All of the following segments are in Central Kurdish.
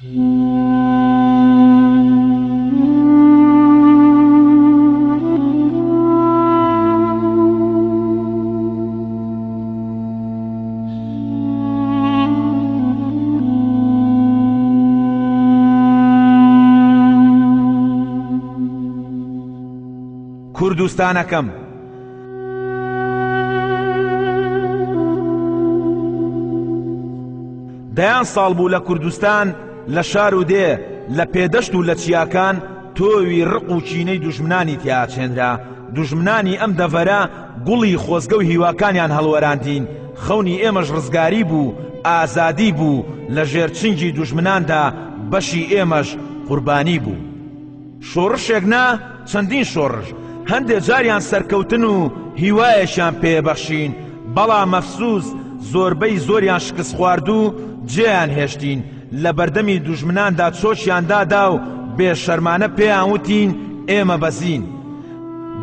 کوردستانەکەم دەیان ساڵ بوو لە کوردستان لە شار و دێ لە پێدەشت و لە چیاکان تۆوی ڕق و چینەی دوژمنانی تیاچێنرا دوژمنانی ئەم دەڤەرە گوڵی خۆزگە و هیواکانیان هەڵوەراندین خەونی ئێمەش ڕزگاری بوو ئازادی بوو لە ژێرچنگی دوژمناندا بەشی ئێمەش قوربانی بوو شۆڕشێک نا چەندین شۆڕش هەندێک جاریان سەرکەوتن و هیوایەشیان پێبەخشین بەڵام مەفسوس زۆربەی زۆریان شکست خوارد و جێیان هێشتین لە بەردەمی دوژمناندا چۆشیان دادا و بێشەرمانە پێیان وتین ئێمە بەزین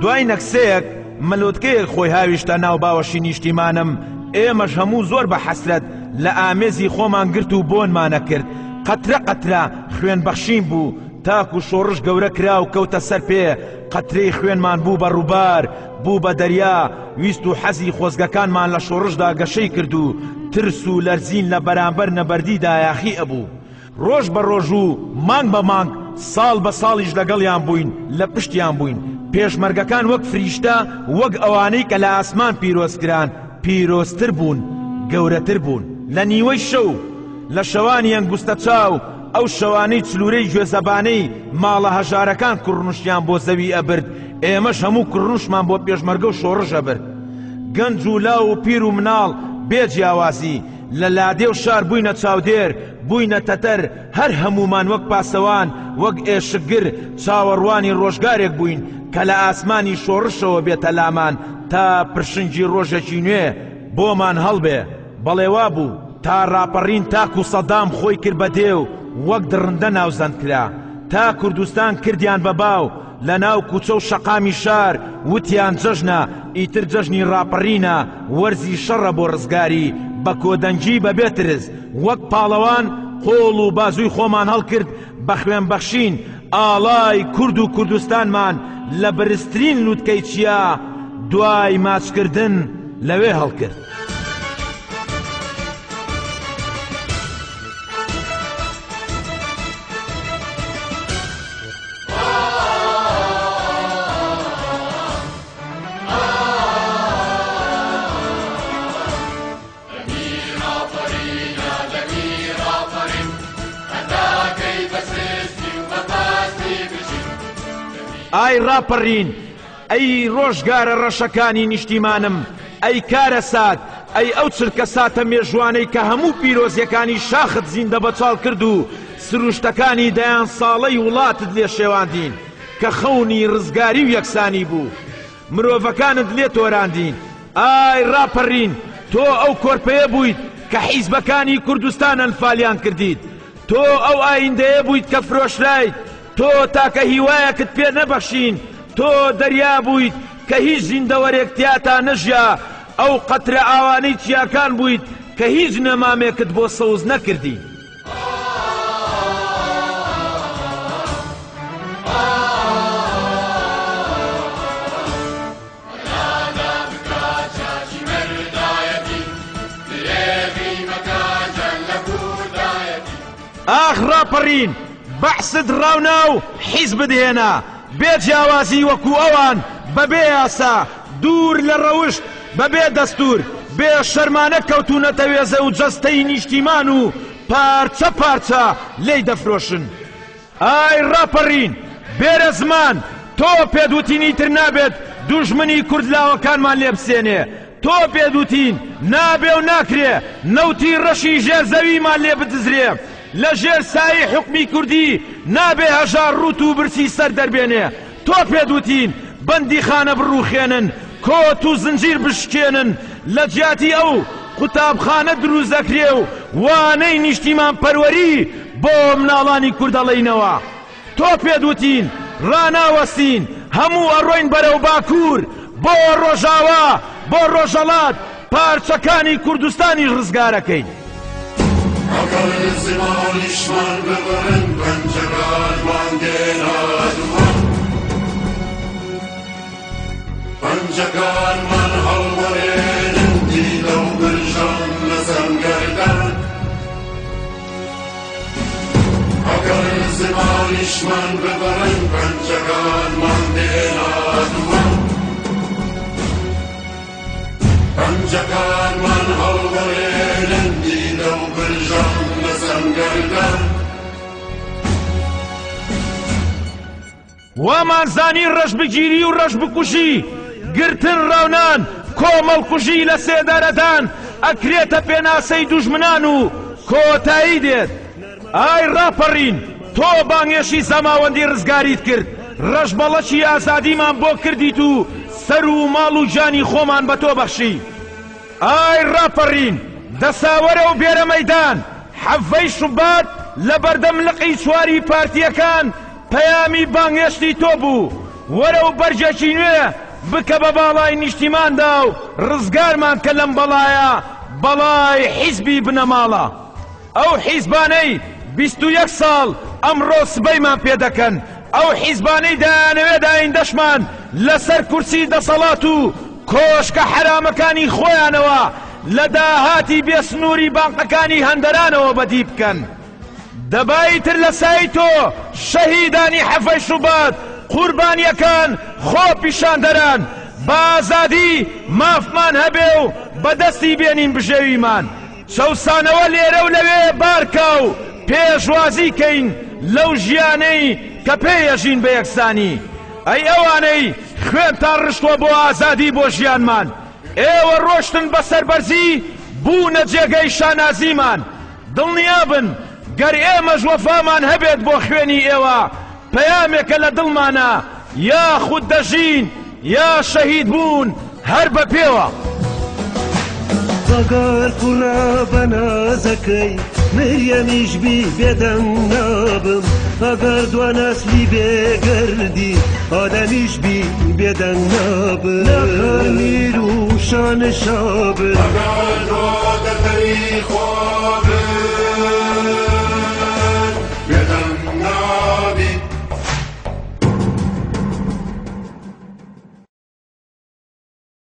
دوای نەکسەیەک مەلۆتکەیەک خۆی هاویشتە ناو باوەشی نیشتیمانم ئێمەش هەموو زۆر بە حەسرەت لە ئامێزی خۆمان گرت و بۆنمانە کرد قەترە قەترە خوێن بەخشین بوو تاکو شۆڕش گەورە کرا و کەوتە سەر پێ قەترەی خوێنمان بوو بە ڕووبار بوو بە دەریا ویست و حەزی خۆزگەکانمان لە شۆڕشدا گەشەی کرد و ترس و لەرزین لە بەرامبەر نەبەردیدا یاخی ئەبوو ڕۆژ بە ڕۆژ و مانگ بە مانگ ساڵ بە ساڵیش لەگەڵیان بووین لە پشتیان بووین پێشمەرگەکان وەک فریشتە وەک ئەوانەی کە لە ئاسمان پیرۆزکران پیرۆزتر بوون گەورەتر بوون لە نیوەی شەو لە شەوانی ئەنگوستە چاو ئەو شەوانەی چلوورەی گوێزەبانەی ماڵە هەژارەکان کوڕنوشتیان بۆ زەوی ئەبرد ئێمەش هەموو کوڕنوشمان بۆ پێشمەرگە و شۆڕش ئەبرد گەنج و لاو و پیر و مناڵ بێجیاوازی لە لادێ و شار بووینە چاودێر بووینە تەتەر هەر هەمومان وەک پاسەوان وەک ئێشگر چاوەڕوانی ڕۆژگارێک بووین کە لە ئاسمانی شۆڕشەوە بێتە لامان تا پرشنگی ڕۆژێکی نوێ بۆمان هەڵبێ بەڵێوا بوو تا ڕاپەڕین تاک و سەدام خۆی کرد بە دێو وەک درڕندە ناوزەند کرا تا کوردستان کردیان بە باو لە ناو کوچە و شەقامی شار وتیان جەژنە ئیتر جەژنی ڕاپەڕینە وەرزی شەڕە بۆ ڕزگاری بە کۆدەنگی بەبێ ترس وەک پاڵەوان قۆڵ و بازووی خۆمان هەڵکرد بە خوێن بەخشین ئاڵای کورد و کوردستانمان لە بەرزترین لووتکەی چیا دوای ماچکردن لەوێ هەڵکرد ئای ڕاپەڕین ئەی ڕۆژگارە ڕەشەکانی نیشتیمانم ئەی کارە سات ئەی ئەو چرکە ساتە مێژوانەی کە هەموو پیرۆزیەکانی شاخت زیندە بەچاڵ کرد و سروشتەکانی دەیان ساڵەی وڵاتت لێ شێواندین کە خەونی ڕزگاری و یەکسانی بوو مرۆڤەکانت لێ تۆراندین ئای ڕاپەڕین تۆ ئەو کۆرپەیە بوویت کە حیزبەکانی کوردستان ئەنفالیان کردیت تۆ ئەو ئایندەیە بوویت کە فرۆشرایت تۆ تاکە هیوایەکت پێ نەبەخشین تۆ دەریا بوویت کە هیچ زیندەوەرێک تیاتا نەژیا ئەو قەترە ئاوانەی چیاکان بوویت کە هیچ نەمامێکت بۆ سەوز نەکردی ئاخ ڕاپەڕین بەحسد ڕاونا و حیز بدهێنا بێجیاوازی وەکو ئەوان بەبێ یاسا دوور لە ڕەوشت بەبێ دەستور بێ شەرمانە کەوتونەتە وێزە و جەستەی نیشتیمان و پارچە پارچە لێی دەفرۆشن ئای ڕاپەڕین بێرە زمان تۆ پێدوتینی تر نابێت دوژمنی کوردلاوەکانمان لێ بسێنێ تۆ پێدوتین نابێ و ناکرێ نەوتی ڕەشی ژێر زەویمان لێ بدزرێ لە ژێر سایی حکمی کوردی نابێ هەژار ڕوت و برسی سەر دەربێنێ تۆ پێدوتین بەندی خانە بڕوخێنن کۆت و زنجیر بشکێنن لە جیاتی ئەو قوتابخانە دروست دەکرێ و وانەی نیشتیمان پەروەری بۆ مناڵانی کوردەڵێینەوە تۆ پێدوتین ڕاناوەستین هەموو ئەڕۆین بەرەو باکوور بۆ ڕۆژاوا بۆ ڕۆژەڵات پارچەکانی کوردستانی ڕزگارەکەین ئەگەر زمانیشمان ببڕن پەنجەکانمان دێنا دووە پەنجەکانمان هەڵوەرێنن دیلە و برژان لە زەنگەردان ئەگەر زمانیشمان ببڕن پەنجەکانمان دێنا دووە پەنجەکانمان هەڵوەرێنن دیلە و برژان لە زەنگەردان وامانزانی ڕەش بگیری و ڕەش بکوژی گرتن ڕاونان کۆمەڵ کوژی لە سێدارەدان ئەکرێتە پێناسەی دوژمنان و کۆتایی دێت ئای ڕاپەڕین تۆ بانگێشی زەماوەندی ڕزگاریت کرد ڕەشبەڵەکی ئازادیمان بۆ کردیت و سەر و ماڵ و جانی خۆمان بە تۆ بەخشی ئای ڕاپەڕین دەساوەرە و بێرە مەیدان حەڤەی شوبات لە بەردەم لقی چواری پارتیەکان پەیامی بانگێشتی تۆ بوو وەرە و بەرجێکی نوێ بکە بە باڵای نیشتیماندا و ڕزگارمان کە لەم بەڵایە بەڵای حیزبی بنەماڵە ئەو حیزبانەی 21 ساڵ ئەمڕۆ سبەیمان پێدەکەن ئەو حیزبانەی دایانەوێت ئایندەشمان لەسەر کورسی دەسەڵات و کۆشکە حرامەکانی خۆیانەوە لە داهاتی بێسنووری بانقەکانی هەندەرانەوە بەدی بکەن دەبایتر لە سای تۆ شەهیدانی حەفەی شوبات قوربانیەکان خۆ پیشاندەران بە ئازادی مافمان هەبێ و بەدەستی بێنین بژێویمان چەوسانەوە لێرە و لەوێ بارکە و پێشوازی کەین لەو ژیانەی کە پێیەژین بە یەکسانی ئەی ئەوانەی خوێنتان ڕشتووە بۆ ئازادی بۆ ژیانمان ئێوە ڕۆشتن بە سەربەرزی بوونە جێگەی شانازیمان دڵنیابن گەر ئێمەش وەفامان هەبێت بۆ خوێنی ئێوە پەیامێکە لە دڵمانە یا خود دەژین یا شەهید بوون هەر بە پێوە ئەگەر کوڕە بە نازەکەی مریەمیش بی بێدەنگ نابم ئەگەر دوە نەسلی بێگەردی ئادەمیش بی بێدەنگ نابم لەکەر میر و شانە شابم ئەگەر دۆ دەتەری خۆ بن